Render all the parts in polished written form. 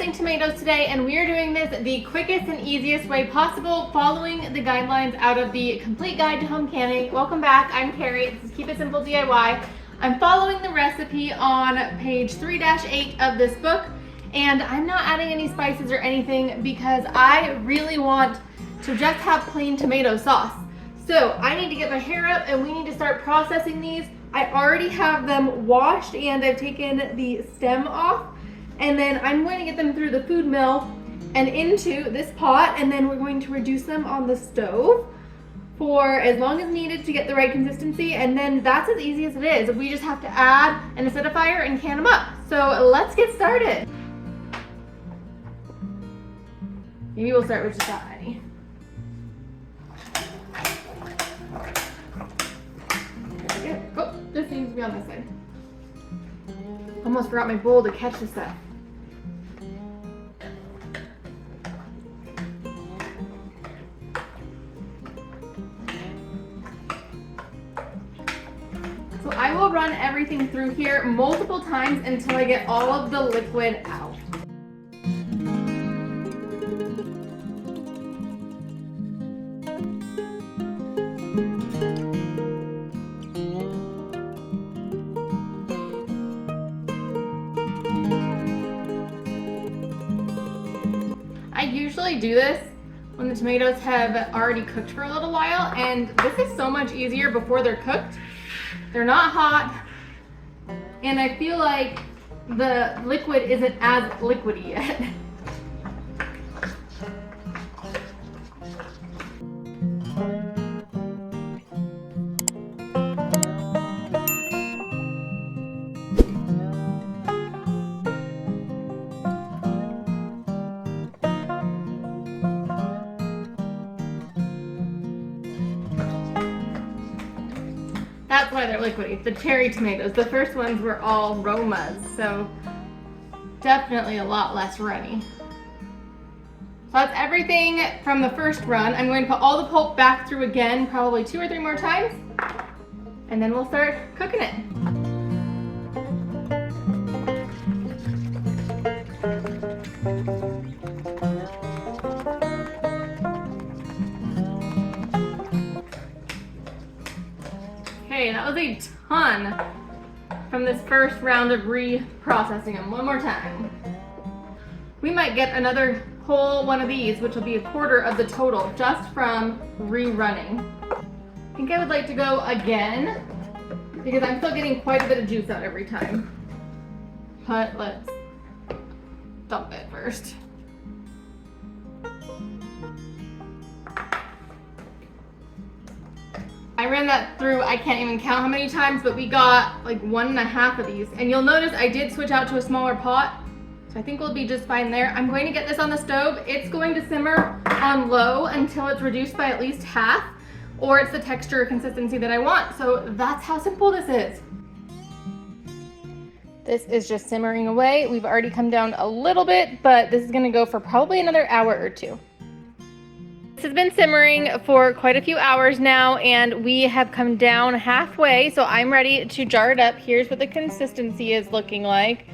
slicing tomatoes today, and we are doing this the quickest and easiest way possible, following the guidelines out of the Complete Guide to Home Canning. Welcome back, I'm Carrie, this is Keep It Simple DIY. I'm following the recipe on page 3-8 of this book, and I'm not adding any spices or anything because I really want to just have plain tomato sauce. So I need to get my hair up and we need to start processing these. I already have them washed and I've taken the stem off. And then I'm going to get them through the food mill and into this pot, and then we're going to reduce them on the stove for as long as needed to get the right consistency, and then that's as easy as it is. We just have to add an acidifier and can them up. So let's get started. Maybe we'll start with just that many. Oh, this needs to be on this side. Almost forgot my bowl to catch this stuff. So I will run everything through here multiple times until I get all of the liquid out. I usually do this when the tomatoes have already cooked for a little while, and this is so much easier before they're cooked. They're not hot, and I feel like the liquid isn't as liquidy yet. That's why they're liquidy. The cherry tomatoes, the first ones were all Romas, so definitely a lot less runny. So that's everything from the first run. I'm going to put all the pulp back through again, probably 2 or 3 more times, and then we'll start cooking it. Okay, that was a ton from this first round of reprocessing them. One more time. We might get another whole one of these, which will be 1/4 of the total just from rerunning. I think I would like to go again because I'm still getting quite a bit of juice out every time. But let's dump it first. I ran that through, I can't even count how many times, but we got like 1.5 of these. And you'll notice I did switch out to a smaller pot, so I think we'll be just fine there. I'm going to get this on the stove. It's going to simmer on low until it's reduced by at least half, or it's the texture or consistency that I want. So that's how simple this is. This is just simmering away. We've already come down a little bit, but this is gonna go for probably another hour or 2. This has been simmering for quite a few hours now, and we have come down halfway, so I'm ready to jar it up. Here's what the consistency is looking like.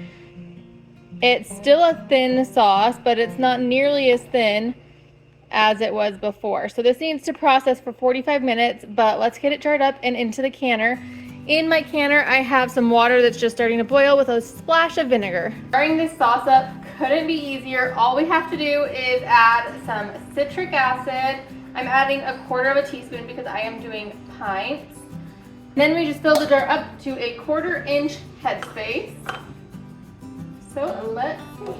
It's still a thin sauce, but it's not nearly as thin as it was before. So this needs to process for 45 minutes, but let's get it jarred up and into the canner. In my canner, I have some water that's just starting to boil with a splash of vinegar. Jarring this sauce up couldn't be easier. All we have to do is add some citric acid. I'm adding 1/4 teaspoon because I am doing pints. Then we just fill the jar up to a 1/4 inch headspace. So let's see.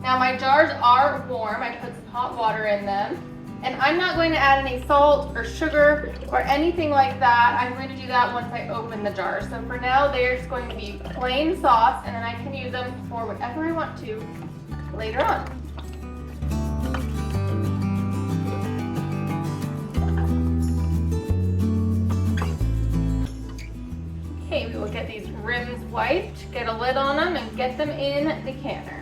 Now my jars are warm. I put some hot water in them. And I'm not going to add any salt or sugar or anything like that. I'm going to do that once I open the jar. So for now, they're just going to be plain sauce, and then I can use them for whatever I want to later on. Okay, we will get these rims wiped, get a lid on them, and get them in the canner.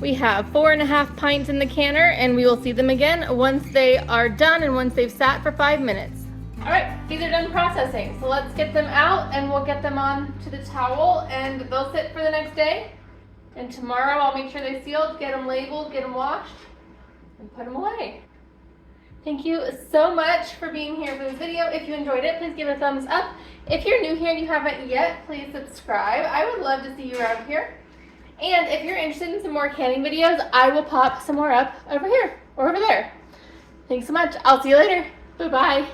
We have 4.5 pints in the canner, and we will see them again once they are done and once they've sat for 5 minutes. All right, these are done processing. So let's get them out and we'll get them on to the towel and they'll sit for the next day. And tomorrow I'll make sure they're sealed, get them labeled, get them washed, and put them away. Thank you so much for being here for this video. If you enjoyed it, please give it a thumbs up. If you're new here and you haven't yet, please subscribe. I would love to see you around here. And if you're interested in some more canning videos, I will pop some more up over here or over there. Thanks so much. I'll see you later. Bye-bye.